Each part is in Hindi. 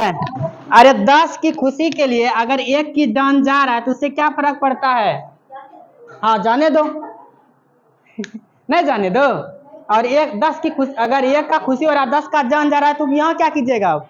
अरे 10 की खुशी के लिए अगर एक की जान जा रहा है तो उससे क्या फर्क पड़ता है? हाँ जाने दो। नहीं जाने दो। और एक 10 की खुशी, अगर एक का खुशी हो रहा है 10 का जान जा रहा है तो यहाँ क्या कीजिएगा आप?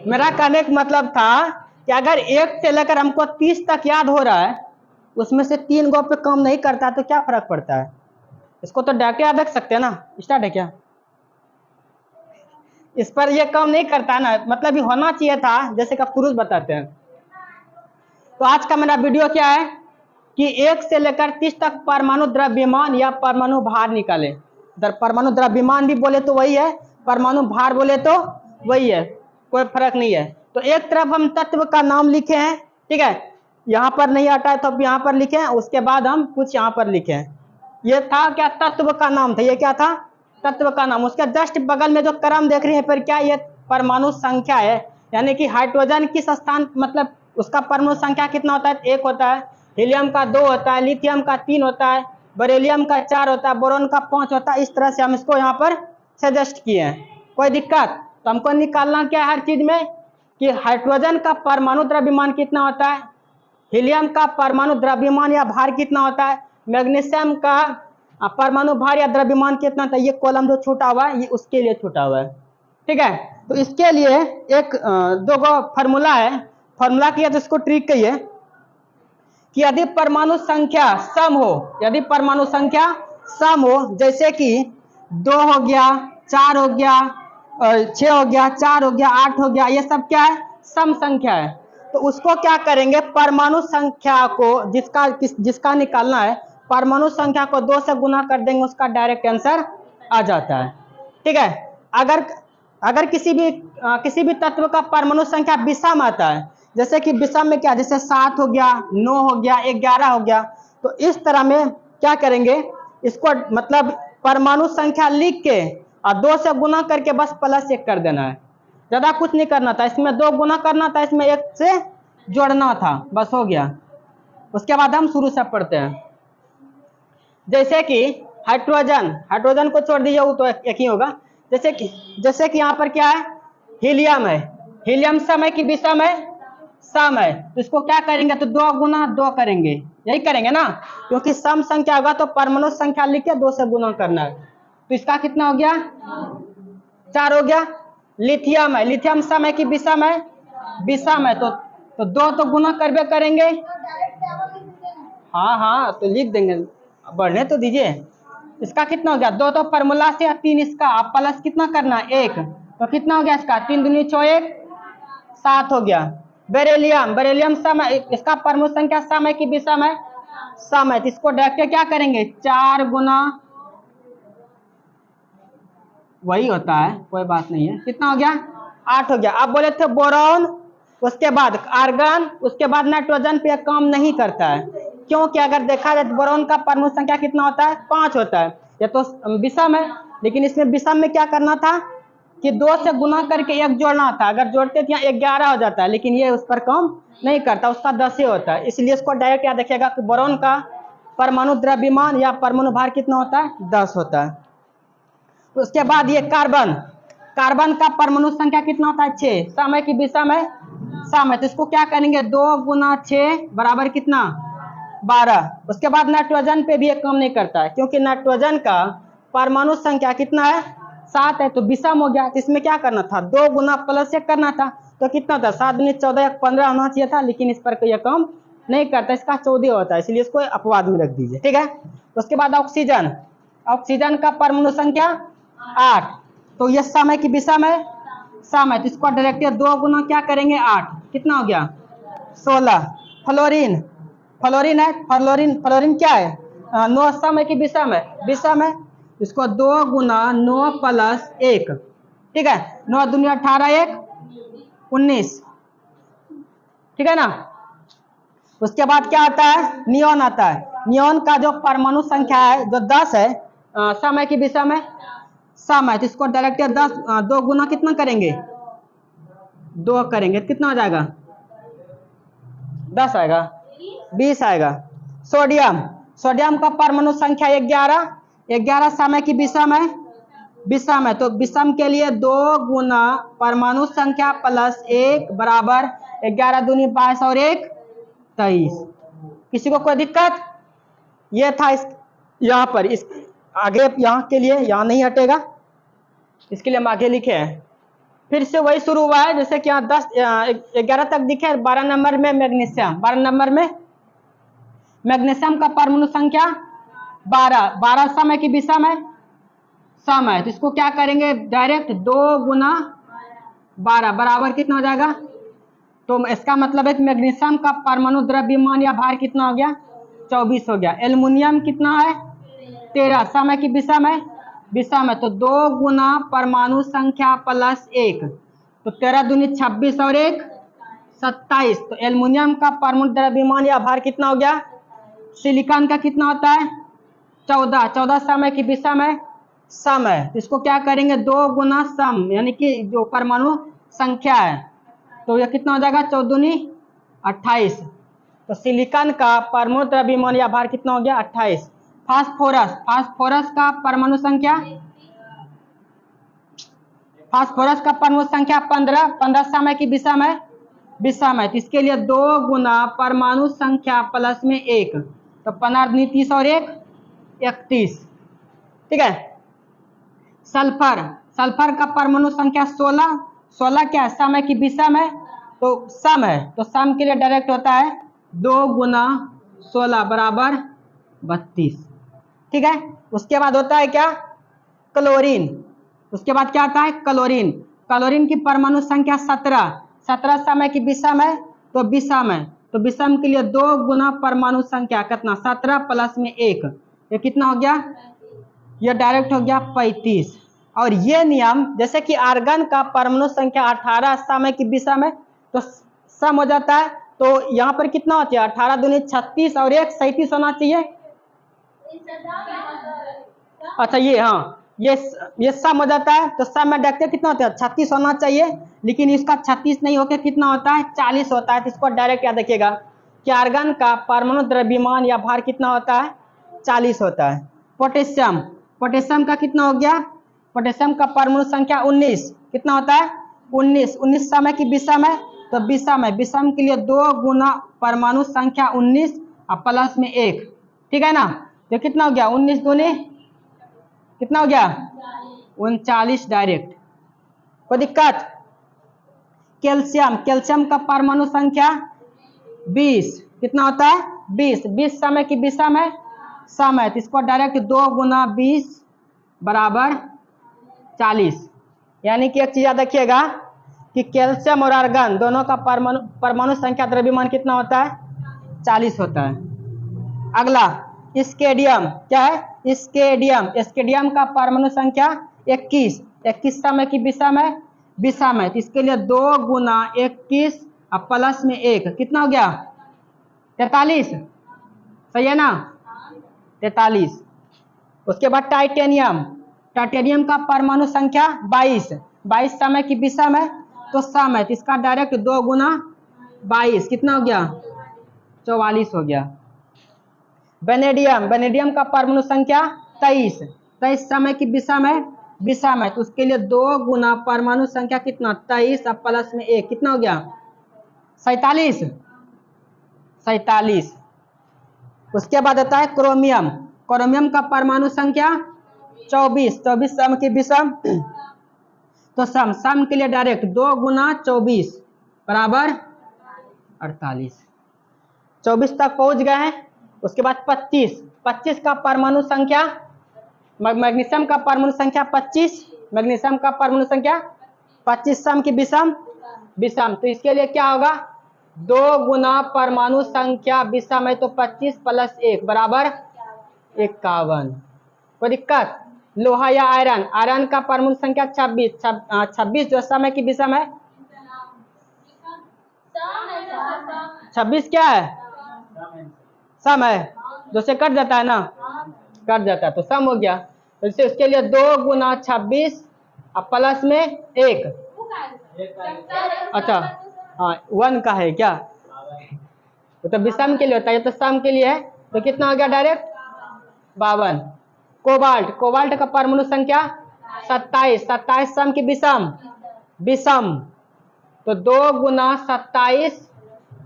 मेरा कहने का मतलब था कि अगर एक से लेकर हमको 30 तक याद हो रहा है, उसमें से 3 गो पे कम नहीं करता तो क्या फर्क पड़ता है? इसको तो डायरेक्ट याद रख सकते हैं ना। स्टार्ट है क्या? इस पर ये काम नहीं करता ना, मतलब ये होना चाहिए था, जैसे कि पुरुष बताते हैं। तो आज का मेरा वीडियो क्या है कि 1 से लेकर 30 तक परमाणु द्रव्यमान या परमाणु भार निकाले। परमाणु द्रव्यमान भी बोले तो वही है, परमाणु भार बोले तो वही है, कोई फर्क नहीं है। तो एक तरफ हम तत्व का नाम लिखे हैं, ठीक है, यहाँ पर नहीं आता है तो अब यहाँ पर लिखे, उसके बाद हम कुछ यहाँ पर लिखे। ये था क्या? तत्व का नाम था। ये क्या था? तत्व का नाम। उसके जस्ट बगल में जो क्रम देख रहे हैं पर क्या, ये परमाणु संख्या है, यानी कि हाइड्रोजन किस स्थान, मतलब उसका परमाणु संख्या कितना होता है? 1 होता है। हीलियम का 2 होता है, लिथियम का 3 होता है, बेरिलियम का 4 होता है, बोरॉन का 5 होता है। इस तरह से हम इसको यहाँ पर सजेस्ट किए हैं। कोई दिक्कत? तो हमको निकालना क्या है हर चीज में कि हाइड्रोजन का परमाणु द्रव्यमान कितना होता है, हीलियम का परमाणु द्रव्यमान या भार कितना होता है, मैग्नीशियम का परमाणु भार या द्रव्यमान कितना होता है। ये कॉलम जो छूटा हुआ है ये उसके लिए छूटा हुआ है, ठीक है। तो इसके लिए एक 2 गो फार्मूला है। फार्मूला किया तो इसको ट्रिक कहिए कि यदि परमाणु संख्या सम हो, यदि परमाणु संख्या सम हो, जैसे कि 2 हो गया, 4 हो गया, 6 हो गया, 4 हो गया, 8 हो गया, ये सब क्या है? सम संख्या है। तो उसको क्या करेंगे? परमाणु संख्या को जिसका निकालना है, परमाणु संख्या को 2 से गुना कर देंगे, उसका डायरेक्ट आंसर आ जाता है, ठीक है। अगर अगर किसी भी तत्व का परमाणु संख्या विषम आता है, जैसे कि विषम में क्या, जैसे 7 हो गया, 9 हो गया, 11 हो गया, तो इस तरह में क्या करेंगे, इसको मतलब परमाणु संख्या लिख के और 2 से गुना करके बस +1 कर देना है। ज्यादा कुछ नहीं करना था, इसमें 2 गुना करना था, इसमें 1 से जोड़ना था, बस हो गया। उसके बाद हम शुरू से पढ़ते हैं। जैसे कि हाइड्रोजन को छोड़ दीजिए, वो तो एक ही होगा। जैसे कि यहाँ पर क्या है? हीलियम है। हीलियम सम है कि विषम है? सम है। तो इसको क्या करेंगे? तो 2 गुना 2 करेंगे, यही करेंगे ना, क्योंकि सम संख्या होगा तो परमाणु संख्या लिख के 2 से गुना करना है। तो इसका कितना हो गया? 4 हो गया। लिथियम है, लिथियम सम है कि विषम है? विषम है। तो 2 तो गुना करबे करेंगे। हाँ हाँ तो लिख देंगे, बढ़ने तो दीजिए। इसका कितना हो गया? 2 तो फार्मूला से, 3 इसका, आप प्लस कितना करना? 1। तो कितना हो गया इसका? 3 दूनी 6 1 7 हो गया। बेरिलियम सम है, इसका परमाणु संख्या सम है कि विषम है? सम है। तो इसको डायरेक्ट क्या करेंगे? 4 गुना, वही होता है, कोई बात नहीं है। कितना हो गया? 8 हो गया। अब बोले थे बोरॉन, उसके बाद आर्गन, उसके बाद नाइट्रोजन पे काम नहीं करता है, क्योंकि अगर देखा जाए तो बोरॉन का परमाणु संख्या कितना होता है? 5 होता है। ये तो विषम है, लेकिन इसमें विषम में क्या करना था कि 2 से गुना करके 1 जोड़ना था। अगर जोड़ते तो यहाँ 11 हो जाता है, लेकिन ये उस पर काम नहीं करता, उसका 10 ही होता है। इसलिए इसको डायरेक्ट याद रखिएगा कि बोरॉन का परमाणु द्रव्यमान या परमाणु भार कितना होता है? 10 होता है। उसके बाद ये कार्बन का परमाणु संख्या कितना होता है? 6। सम है कि विषम है? सम है। तो इसको क्या करेंगे? 2 गुना 6 बराबर कितना? 12। उसके बाद नाइट्रोजन पे भी एक काम नहीं करता है, क्योंकि नाइट्रोजन का परमाणु संख्या कितना है? 7 है। तो विषम हो गया। तो इसमें क्या करना था? 2 गुना +1 करना था। तो कितना था? 7 दूनी 14 15 होना चाहिए था, लेकिन इस पर कोई काम नहीं करता, इसका 14 होता है, इसलिए इसको अपवाद में रख दीजिए, ठीक है। उसके बाद ऑक्सीजन का परमाणु संख्या 8। तो ये सम है कि विषम है? सम है। तो इसको डायरेक्ट 2 गुना क्या करेंगे? 8। कितना हो गया? 16। फ्लोरीन है, फ्लोरीन क्या है? 9 सम है कि विषम है? विषम है। इसको 2 गुना 9 + 1, ठीक है। 9 दूनी 18 1 19, ठीक है ना। उसके बाद क्या आता है? नियोन आता है। नियोन का जो परमाणु संख्या है जो 10 है, सम है कि विषम है? सम है। तो इसको डायरेक्ट 2 गुना कितना करेंगे? 2 करेंगे, कितना हो जाएगा? 10 आएगा, 20 आएगा। सोडियम का परमाणु संख्या 11 सम है कि विषम है? विषम है तो विषम के लिए 2 गुना परमाणु संख्या प्लस 1 बराबर 11 दूनी 22 और 1 23। किसी को कोई दिक्कत? ये था इस यहाँ पर, इस आगे यहाँ के लिए यहाँ नहीं हटेगा, इसके लिए हम आगे लिखे हैं। फिर से वही शुरू हुआ है जैसे कि यहाँ 11 तक दिखे। 12 नंबर में मैग्नीशियम, 12 नंबर में मैग्नीशियम का परमाणु संख्या 12 सम है कि विषम है? सम है। तो इसको क्या करेंगे डायरेक्ट 2 गुना 12 बराबर कितना हो जाएगा? तो इसका मतलब है कि मैग्नीशियम का परमाणु द्रव्यमान या भार कितना हो गया? 24 हो गया। एल्युमिनियम कितना है? 13 सम है कि विषम है? विषम है। तो 2 गुना परमाणु संख्या प्लस 1 तो 13 दूनी 26 और 1 27। तो एल्युमिनियम का परमाणु द्रव्यमान या भार कितना हो गया? सिलिकॉन का कितना होता है? 14 सम है कि विषम है? सम है। तो इसको क्या करेंगे 2 गुना सम यानी कि जो परमाणु संख्या है तो यह कितना हो जाएगा? 14 दूनी 28। तो सिलिकॉन का परमाणु द्रव्यमान या भार कितना हो गया? 28। फास्फोरस का परमाणु संख्या, फास्फोरस का परमाणु संख्या 15 सम है कि विषम है? विषम है। तो इसके लिए 2 गुना परमाणु संख्या प्लस में 1 तो 15 दूनी 30 और 1 31। ठीक है। सल्फर का परमाणु संख्या 16 क्या है? सम है कि विषम है? तो सम है। तो सम के लिए डायरेक्ट होता है 2 गुना 16 बराबर 32। ठीक है। उसके बाद होता है क्या? क्लोरीन। उसके बाद क्या आता है? क्लोरीन। क्लोरीन की परमाणु संख्या 17 सम है कि विषम है? तो विषम है। तो विषम के लिए 2 गुना परमाणु संख्या कितना? 17 प्लस में 1 ये कितना हो गया? ये डायरेक्ट हो गया 35। और ये नियम जैसे कि आर्गन का परमाणु संख्या 18 सम है कि विषम है? तो सम हो जाता है। तो यहाँ पर कितना होता है? 18 दूनी 36 और 1 37 होना चाहिए। अच्छा ये हाँ ये सम हो जाता है। तो सम में देखते कितना होता है? 36 होना चाहिए, लेकिन इसका 36 नहीं होकर कितना होता है? 40 होता है। तो इसको डायरेक्ट याद रखिएगा कि आर्गन का परमाणु द्रव्यमान या भार कितना होता है? 40 होता है। पोटेशियम का कितना हो गया? पोटेशियम का परमाणु संख्या 19 कितना होता है? 19 सम है कि विषम है? तो विषम है। विषम के लिए 2 गुना परमाणु संख्या 19 और प्लस में 1। ठीक है ना? तो कितना हो गया? 19 दूनी कितना हो गया? 39 डायरेक्ट। कोई दिक्कत? कैल्शियम का परमाणु संख्या 20 कितना होता है? 20 सम है कि विषम है? सम है। तो इसको डायरेक्ट 2 गुना 20 बराबर 40। यानी कि एक चीज याद रखिएगा कि कैल्शियम और आर्गन दोनों का परमाणु संख्या द्रव्यमान कितना होता है? 40 होता है। अगला स्केडियम क्या है? स्केडियम का परमाणु संख्या 21 सम है कि विषम है? विषम है। तो इसके लिए 2 गुना 21 और प्लस में 1 कितना हो गया? 43। सही है ना? 43। उसके बाद टाइटेनियम का परमाणु संख्या 22 सम है कि विषम है? तो सम है। तो इसका डायरेक्ट 2 गुना 22 कितना हो गया? 44 हो गया। वेनेडियम का परमाणु संख्या 23 सम है कि विषम है? विषम है। तो उसके लिए 2 गुना परमाणु संख्या कितना? 23 और प्लस में 1 कितना हो गया? 47। उसके बाद आता है क्रोमियम का परमाणु संख्या 24 सम की विषम? तो सम के लिए डायरेक्ट 2 गुना 24 बराबर 48। 24 तक पहुंच गए हैं। उसके बाद 25 का परमाणु संख्या, मैग्नीशियम का परमाणु संख्या 25, मैग्नीशियम का परमाणु संख्या 25 सम की विषम? तो इसके लिए क्या होगा? 2 गुना परमाणु संख्या विषम है तो 25 प्लस 1 बराबर 51। कोई दिक्कत? लोहा या आयरन का परमाणु संख्या 26 जो सम है कि विषम है? 26 क्या है? सम है। जो से कट जाता है ना, कट जाता है तो सम हो गया। तो इससे उसके लिए 2 गुना 26 और प्लस में 1। अच्छा हाँ 1 का है क्या? वो तो विषम के लिए होता है, ये तो सम के लिए है। तो कितना हो गया डायरेक्ट? 52। कोबाल्ट का परमाणु संख्या 27, 27 सम की विषम, विषम, तो 2 गुना 27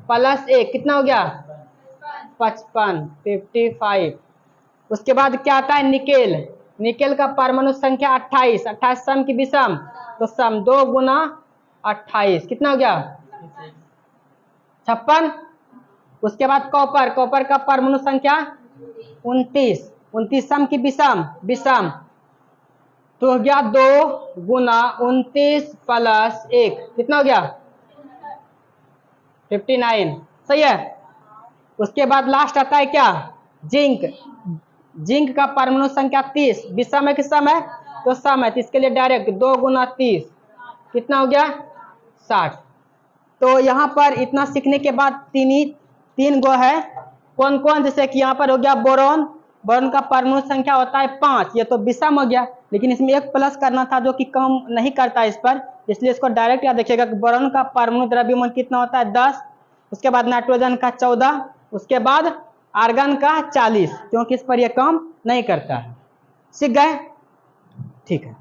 प्लस 1 कितना हो गया 55, 55। उसके बाद क्या आता है निकेल, निकेल का परमाणु संख्या 28, 28 सम की विषम, तो सम 2 गुना 28 कितना हो गया 56। उसके बाद कॉपर, कॉपर का परमाणु संख्या 29, 29 सम की विषम, विषम, तो हो गया 2 गुना 29 प्लस 1 कितना हो गया 59, सही है। उसके बाद लास्ट आता है क्या जिंक, जिंक का परमाणु संख्या 30, विषम है कि सम है, तो सम है, तो इसके लिए डायरेक्ट 2 गुना 30 कितना हो गया 60। तो यहाँ पर इतना सीखने के बाद तीन गो है, कौन कौन, जैसे कि यहाँ पर हो गया बोरॉन, बोरॉन का परमाणु संख्या होता है 5, ये तो विषम हो गया, लेकिन इसमें एक प्लस करना था जो कि कम नहीं करता इस पर, इसलिए इसको डायरेक्ट याद रखिएगा। बोरॉन का परमाणु द्रव्यमान कितना होता है 10, उसके बाद नाइट्रोजन का 14, उसके बाद आर्गन का 40, क्योंकि इस पर यह काम नहीं करता है। सीख गए, ठीक है।